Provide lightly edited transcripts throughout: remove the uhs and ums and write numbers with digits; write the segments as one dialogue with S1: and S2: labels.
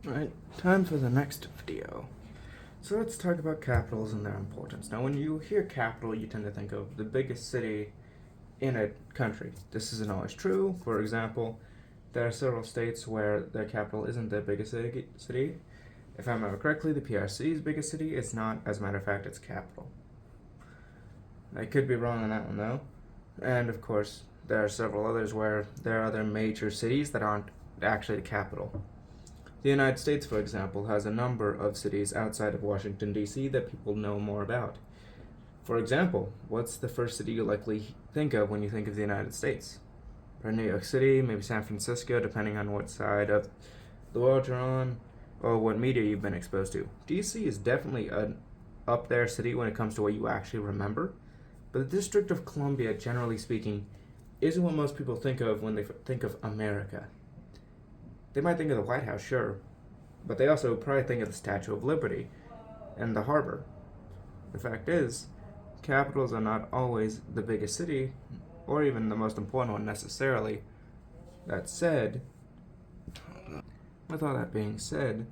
S1: Alright, time for the next video. So let's talk about capitals and their importance. Now, when you hear capital, you tend to think of the biggest city in a country. This isn't always true. For example, there are several states where their capital isn't the biggest city. If I remember correctly, the PRC's biggest city is not, as a matter of fact, its capital. I could be wrong on that one though. And of course, there are several others where there are other major cities that aren't actually the capital. The United States, for example, has a number of cities outside of Washington, D.C. that people know more about. For example, what's the first city you likely think of when you think of the United States? Or New York City, maybe San Francisco, depending on what side of the world you're on, or what media you've been exposed to. D.C. is definitely an up there city when it comes to what you actually remember, but the District of Columbia, generally speaking, isn't what most people think of when they think of America. They might think of the White House, sure, but they also probably think of the Statue of Liberty and the harbor. The fact is, capitals are not always the biggest city, or even the most important one necessarily. That said, with all that being said,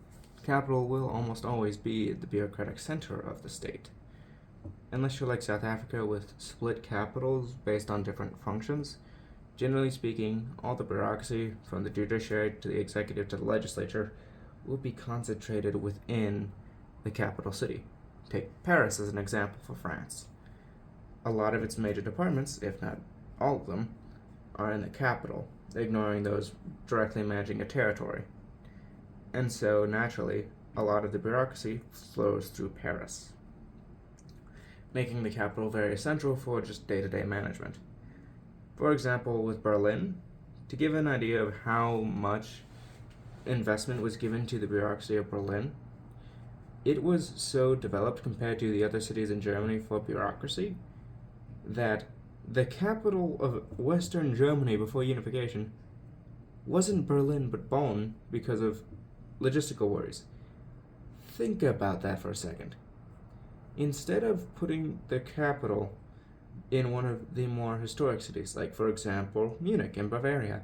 S1: capital will almost always be the bureaucratic center of the state. Unless you're like South Africa with split capitals based on different functions, generally speaking, all the bureaucracy, from the judiciary to the executive to the legislature, will be concentrated within the capital city. Take Paris as an example for France. A lot of its major departments, if not all of them, are in the capital, ignoring those directly managing a territory. And so, naturally, a lot of the bureaucracy flows through Paris, making the capital very essential for just day-to-day management. For example, with Berlin, to give an idea of how much investment was given to the bureaucracy of Berlin, it was so developed compared to the other cities in Germany for bureaucracy that the capital of Western Germany before unification wasn't Berlin but Bonn because of logistical worries. Think about that for a second. Instead of putting the capital in one of the more historic cities, like for example Munich in Bavaria,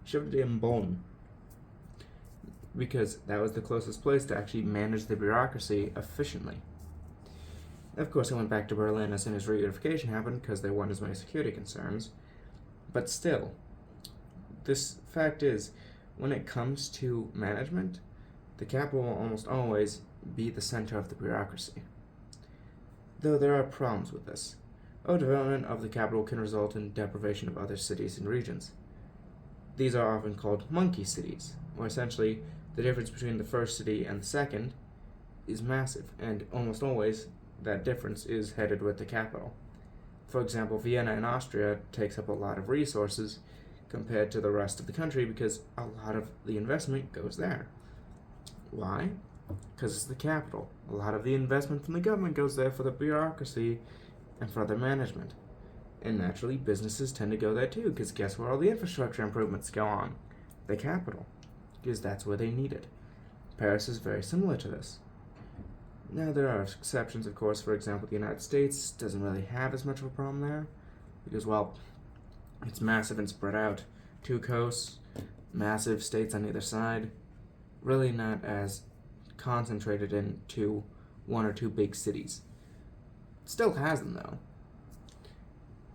S1: shoved it in Bonn because that was the closest place to actually manage the bureaucracy efficiently. Of course, it went back to Berlin as soon as reunification happened because there weren't as many security concerns. But still, this fact is, when it comes to management, the capital will almost always be the center of the bureaucracy. Though there are problems with this. Overdevelopment of the capital can result in deprivation of other cities and regions. These are often called monkey cities, where essentially the difference between the first city and the second is massive, and almost always that difference is headed with the capital. For example, Vienna in Austria takes up a lot of resources compared to the rest of the country because a lot of the investment goes there. Why? Because it's the capital. A lot of the investment from the government goes there for the bureaucracy and for their management. And naturally, businesses tend to go there too, because guess where all the infrastructure improvements go on? The capital, because that's where they need it. Paris is very similar to this. Now, there are exceptions, of course. For example, the United States doesn't really have as much of a problem there, because, well, it's massive and spread out. Two coasts, massive states on either side, really not as concentrated into one or two big cities. It still has them, though.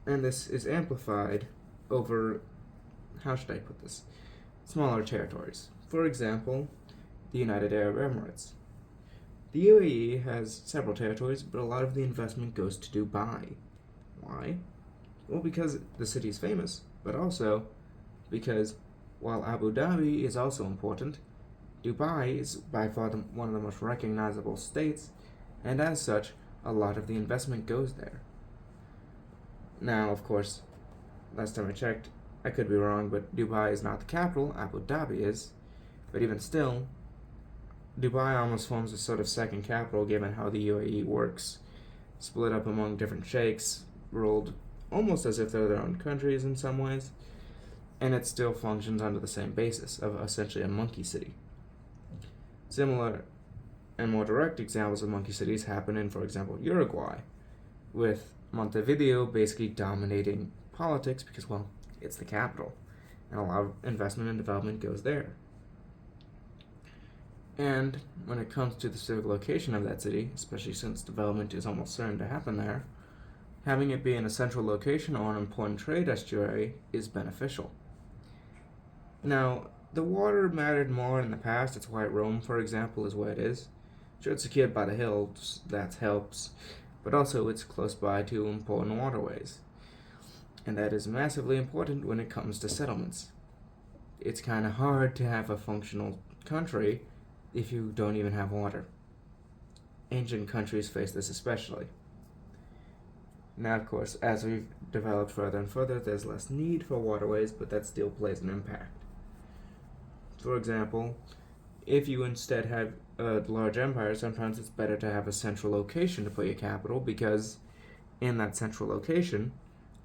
S1: And this is amplified over, how should I put this, smaller territories. For example, the United Arab Emirates. The UAE has several territories, but a lot of the investment goes to Dubai. Why? Well, because the city is famous, but also because while Abu Dhabi is also important, Dubai is by far one of the most recognizable states, and as such, a lot of the investment goes there. Now, of course, last time I checked, I could be wrong, but Dubai is not the capital, Abu Dhabi is. But even still, Dubai almost forms a sort of second capital given how the UAE works. Split up among different sheikhs, ruled almost as if they're their own countries in some ways, and it still functions under the same basis of essentially a monkey city. Similar and more direct examples of monkey cities happen in, for example, Uruguay, with Montevideo basically dominating politics because, well, it's the capital, and a lot of investment and development goes there. And when it comes to the specific location of that city, especially since development is almost certain to happen there, having it be in a central location or an important trade estuary is beneficial. Now, the water mattered more in the past. It's why Rome, for example, is where it is. Sure, it's secured by the hills, that helps, but also it's close by to important waterways. And that is massively important when it comes to settlements. It's kind of hard to have a functional country if you don't even have water. Ancient countries face this especially. Now, of course, as we've developed further and further, there's less need for waterways, but that still plays an impact. For example, if you instead have a large empire, sometimes it's better to have a central location to put your capital, because in that central location,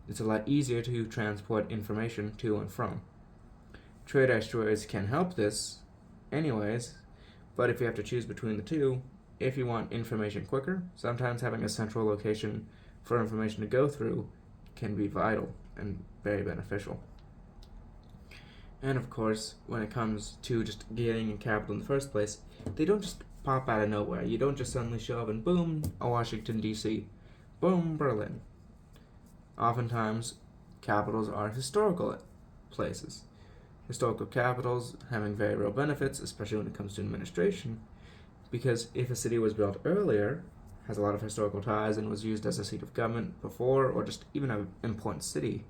S1: it's a lot easier to transport information to and from. Trade estuaries can help this, anyways, but if you have to choose between the two, if you want information quicker, sometimes having a central location for information to go through can be vital and very beneficial. And of course, when it comes to just getting capital in the first place, they don't just pop out of nowhere. You don't just suddenly show up and boom, Washington, D.C., boom, Berlin. Oftentimes, capitals are historical places. Historical capitals having very real benefits, especially when it comes to administration, because if a city was built earlier, has a lot of historical ties, and was used as a seat of government before, or just even an important city,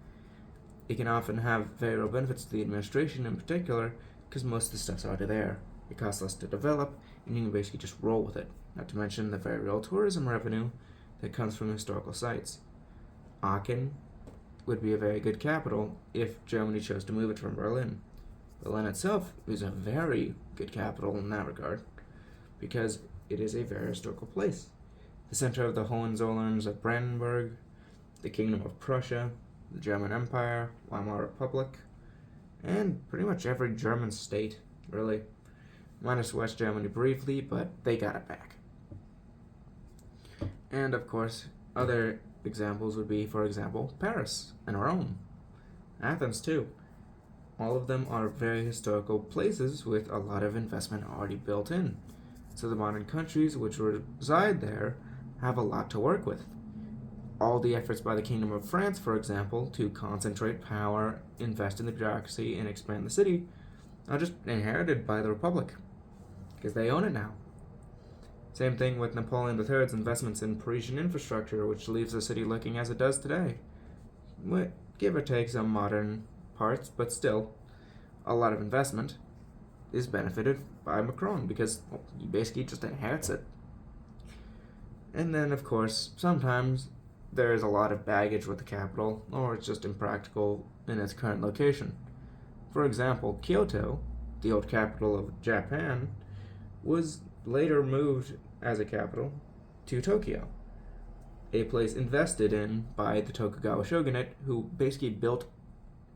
S1: it can often have very real benefits to the administration in particular, because most of the stuff's already there. It costs less to develop, and you can basically just roll with it. Not to mention the very real tourism revenue that comes from historical sites. Aachen would be a very good capital if Germany chose to move it from Berlin. Berlin itself is a very good capital in that regard, because it is a very historical place. The center of the Hohenzollerns of Brandenburg, the Kingdom of Prussia, the German Empire, Weimar Republic, and pretty much every German state, really. Minus West Germany briefly, but they got it back. And of course, other examples would be, for example, Paris and Rome. Athens, too. All of them are very historical places with a lot of investment already built in. So the modern countries which reside there have a lot to work with. All the efforts by the Kingdom of France, for example, to concentrate power, invest in the bureaucracy, and expand the city are just inherited by the Republic, because they own it now. Same thing with Napoleon III's investments in Parisian infrastructure, which leaves the city looking as it does today. Give or take some modern parts, but still, a lot of investment is benefited by Macron, because he basically just inherits it. And then, of course, sometimes there is a lot of baggage with the capital, or it's just impractical in its current location. For example, Kyoto, the old capital of Japan, was later moved as a capital to Tokyo, a place invested in by the Tokugawa shogunate, who basically built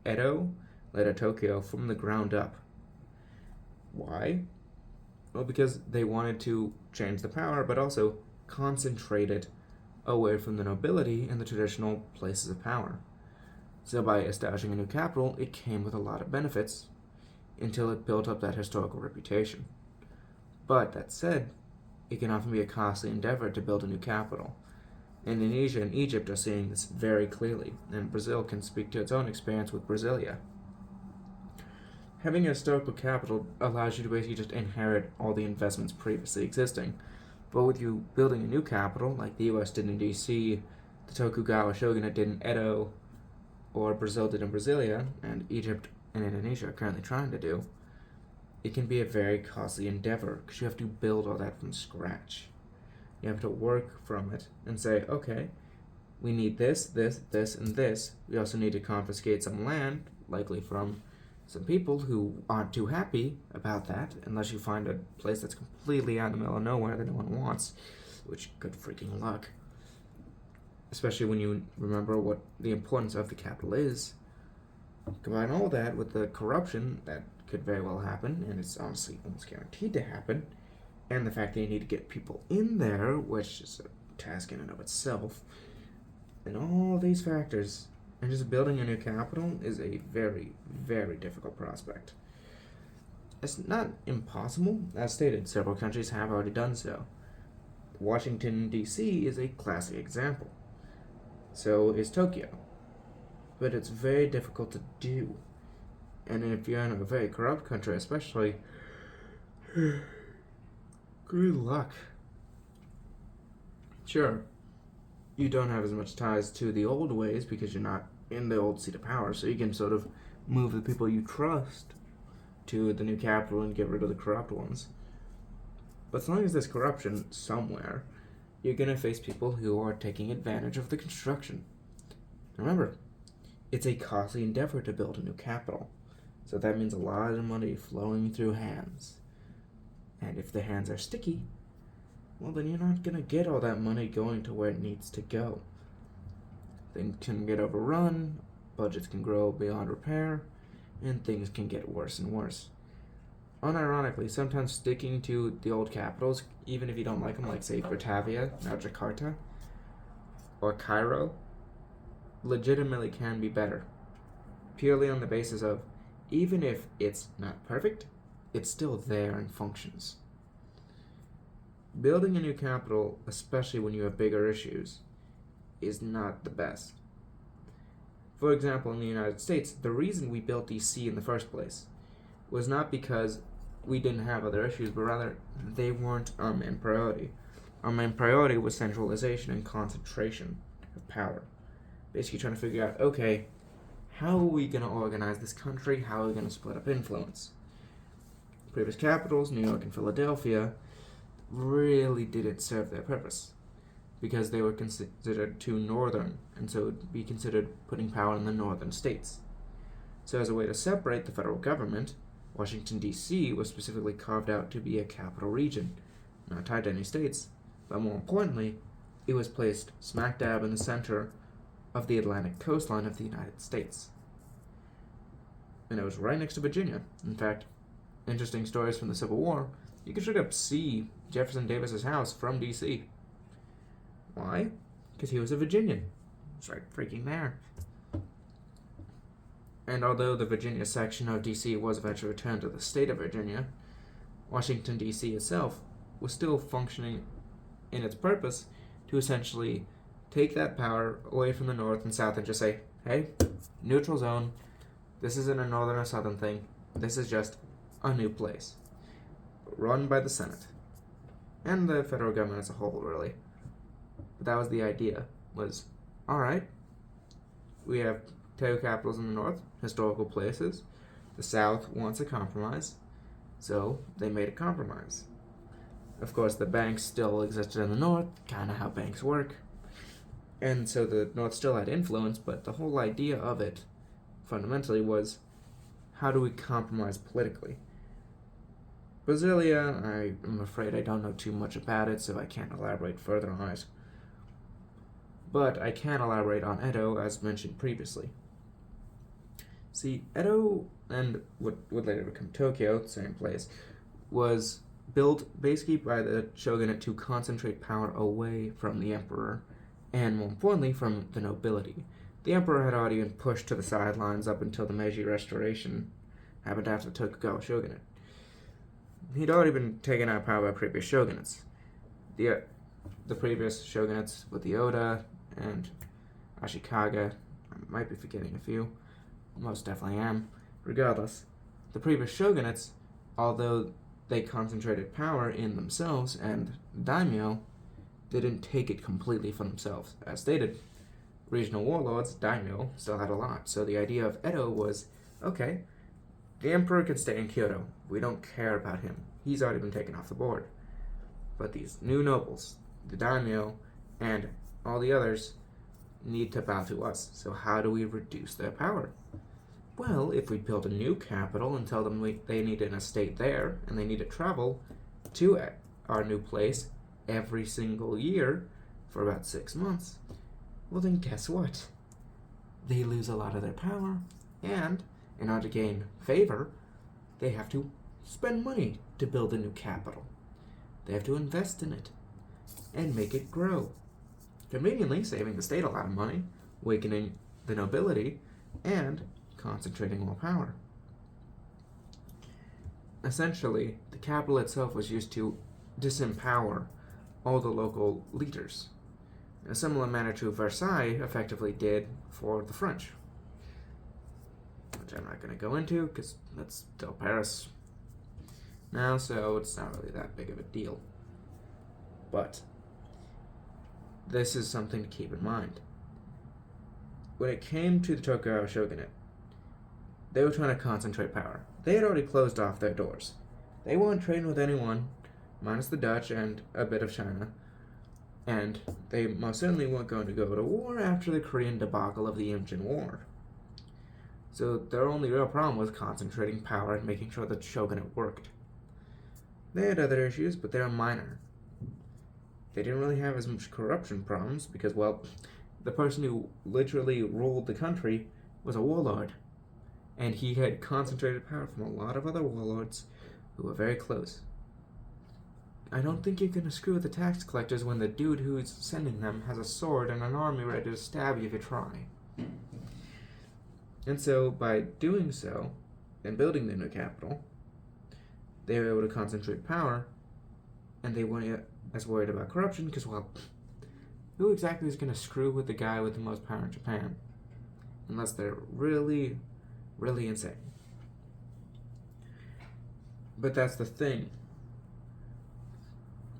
S1: Edo, later Tokyo, from the ground up. Why? Well, because they wanted to change the power, but also concentrate it away from the nobility and the traditional places of power. So by establishing a new capital, it came with a lot of benefits until it built up that historical reputation. But that said, it can often be a costly endeavor to build a new capital. Indonesia and Egypt are seeing this very clearly, and Brazil can speak to its own experience with Brasilia. Having a historical capital allows you to basically just inherit all the investments previously existing. But with you building a new capital, like the US did in DC, the Tokugawa shogunate did in Edo, or Brazil did in Brasilia, and Egypt and Indonesia are currently trying to do, it can be a very costly endeavor, because you have to build all that from scratch. You have to work from it and say, okay, we need this, this, this, and this. We also need to confiscate some land, likely from some people who aren't too happy about that, unless you find a place that's completely out in the middle of nowhere that no one wants, which good freaking luck. Especially when you remember what the importance of the capital is. Combine all that with the corruption that could very well happen, and it's honestly almost guaranteed to happen, and the fact that you need to get people in there, which is a task in and of itself, and all these factors, and just building a new capital is a very, very difficult prospect. It's not impossible. As stated, several countries have already done so. Washington, D.C. is a classic example. So is Tokyo. But it's very difficult to do. And if you're in a very corrupt country, especially, good luck. Sure, you don't have as much ties to the old ways because you're not in the old seat of power, so you can sort of move the people you trust to the new capital and get rid of the corrupt ones. But as long as there's corruption somewhere, you're going to face people who are taking advantage of the construction. Remember, it's a costly endeavor to build a new capital, so that means a lot of money flowing through hands. And if the hands are sticky, well, then you're not going to get all that money going to where it needs to go. Things can get overrun, budgets can grow beyond repair, and things can get worse and worse. Unironically, sometimes sticking to the old capitals, even if you don't like them, like say Batavia, now Jakarta, or Cairo, legitimately can be better. Purely on the basis of, even if it's not perfect, it's still there and functions. Building a new capital, especially when you have bigger issues, is not the best. For example, in the United States, the reason we built DC in the first place was not because we didn't have other issues, but rather they weren't our main priority. Our main priority was centralization and concentration of power. Basically trying to figure out, okay, how are we going to organize this country? How are we going to split up influence? Previous capitals, New York and Philadelphia, really didn't serve their purpose because they were considered too northern, and so it would be considered putting power in the northern states. So as a way to separate the federal government, Washington, D.C. was specifically carved out to be a capital region, not tied to any states, but more importantly, it was placed smack dab in the center of the Atlantic coastline of the United States. And it was right next to Virginia. In fact, interesting stories from the Civil War, you could straight up see Jefferson Davis's house from D.C. Why? Because he was a Virginian. It's right freaking there. And although the Virginia section of D.C. was eventually returned to the state of Virginia, Washington, D.C. itself was still functioning in its purpose to essentially take that power away from the north and south and just say, hey, neutral zone, this isn't a northern or southern thing, this is just a new place, run by the Senate, and the federal government as a whole, really. But that was the idea, was, alright, we have two capitals in the north, historical places, the south wants a compromise, so they made a compromise. Of course, the banks still existed in the north, kind of how banks work, and so the north still had influence, but the whole idea of it, fundamentally, was, how do we compromise politically? Brasilia, I'm afraid I don't know too much about it, so I can't elaborate further on it. But I can elaborate on Edo, as mentioned previously. See, Edo, and what would later become Tokyo, same place, was built basically by the shogunate to concentrate power away from the emperor, and more importantly, from the nobility. The emperor had already been pushed to the sidelines up until the Meiji Restoration happened after the Tokugawa shogunate. He'd already been taken out of power by previous shogunates. The previous shogunates with the Oda and Ashikaga, I might be forgetting a few, most definitely am. Regardless, the previous shogunates, although they concentrated power in themselves and daimyo, didn't take it completely for themselves. As stated, regional warlords, daimyo, still had a lot. So the idea of Edo was, okay, the emperor can stay in Kyoto. We don't care about him. He's already been taken off the board. But these new nobles, the daimyo, and all the others need to bow to us. So how do we reduce their power? Well, if we build a new capital and tell them they need an estate there, and they need to travel to our new place every single year for about 6 months, well then guess what? They lose a lot of their power, and in order to gain favor, they have to spend money to build a new capital. They have to invest in it and make it grow, conveniently saving the state a lot of money, weakening the nobility, and concentrating more power. essentially, the capital itself was used to disempower all the local leaders, in a similar manner to Versailles effectively did for the French, which I'm not going to go into because that's still Paris now, so it's not really that big of a deal. But this is something to keep in mind. When it came to the Tokugawa shogunate, they were trying to concentrate power. They had already closed off their doors. They weren't trading with anyone, minus the Dutch and a bit of China, and they most certainly weren't going to go to war after the Korean debacle of the Imjin War. So their only real problem was concentrating power and making sure the shogunate worked. They had other issues, but they were minor. They didn't really have as much corruption problems because, well, the person who literally ruled the country was a warlord, and he had concentrated power from a lot of other warlords who were very close. I don't think you're gonna screw with the tax collectors when the dude who's sending them has a sword and an army ready to stab you if you try. And so, by doing so, and building the new capital, they were able to concentrate power, and they weren't as worried about corruption because, well, who exactly is going to screw with the guy with the most power in Japan? Unless they're really, really insane. But that's the thing.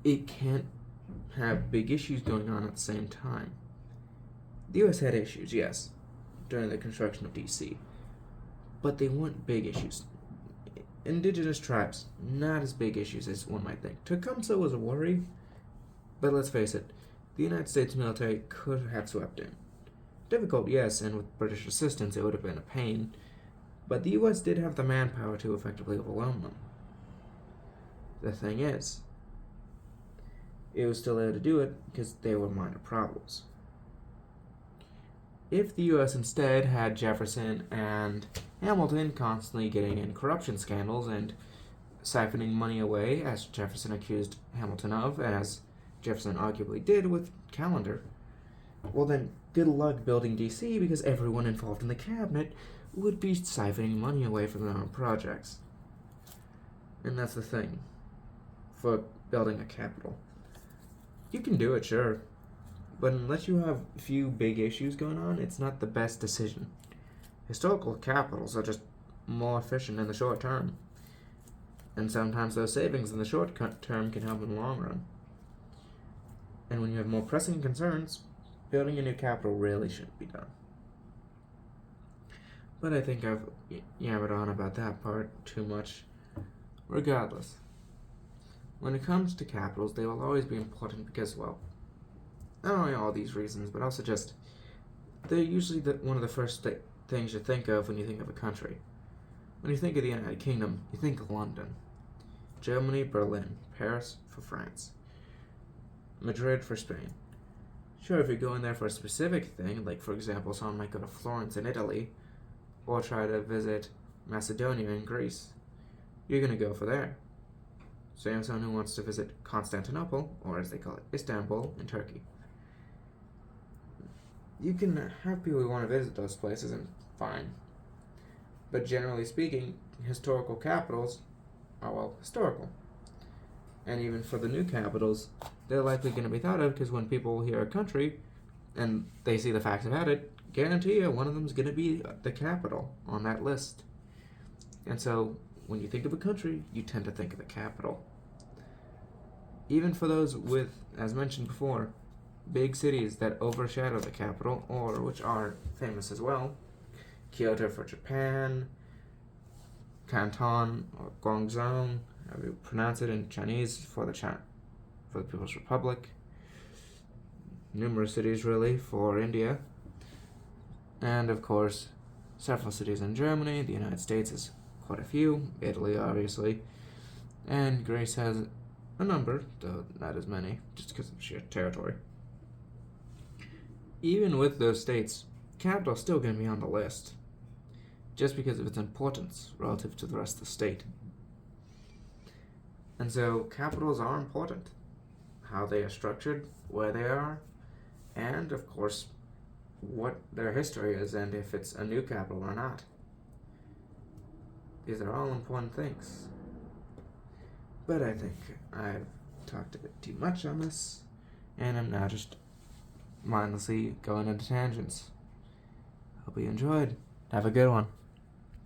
S1: It can't have big issues going on at the same time. The US had issues, yes, during the construction of DC, but they weren't big issues. Indigenous tribes, not as big issues as one might think. Tecumseh was a worry, but let's face it, the United States military could have swept in. Difficult, yes, and with British assistance it would have been a pain, but the US did have the manpower to effectively overwhelm them. The thing is, it was still able to do it because they were minor problems. If the US instead had Jefferson and Hamilton constantly getting in corruption scandals and siphoning money away, as Jefferson accused Hamilton of, and as Jefferson arguably did with Callender, well then, good luck building DC because everyone involved in the cabinet would be siphoning money away from their own projects. And that's the thing for building a capital. You can do it, sure, but unless you have a few big issues going on, it's not the best decision. Historical capitals are just more efficient in the short term, and sometimes those savings in the short term can help in the long run. And when you have more pressing concerns, building a new capital really shouldn't be done. But I think I've yammered on about that part too much. Regardless, when it comes to capitals, they will always be important because, well, not only all these reasons, but also just they're usually one of the first things you think of when you think of a country. When you think of the United Kingdom, you think of London, Germany, Berlin, Paris for France, Madrid for Spain. Sure, if you're going there for a specific thing, like for example, someone might go to Florence in Italy, or try to visit Macedonia in Greece, you're going to go for there. Same as someone who wants to visit Constantinople, or as they call it, Istanbul in Turkey. You can have people who want to visit those places, and fine. But generally speaking, historical capitals are, well, historical. And even for the new capitals, they're likely going to be thought of because when people hear a country and they see the facts about it, guarantee you one of them is going to be the capital on that list. And so when you think of a country, you tend to think of the capital. Even for those with, as mentioned before, big cities that overshadow the capital, or which are famous as well, Kyoto for Japan, Canton or Guangzhou, however you pronounce it in Chinese, for the People's Republic, numerous cities really for India, and of course several cities in Germany. The United States has quite a few, Italy obviously, and Greece has a number, though not as many, just because of sheer territory. Even with those states, capital's still going to be on the list, just because of its importance relative to the rest of the state. And so capitals are important. How they are structured, where they are, and of course, what their history is, and if it's a new capital or not. These are all important things. But I think I've talked a bit too much on this, and I'm now just mindlessly going into tangents. Hope you enjoyed. Have a good one.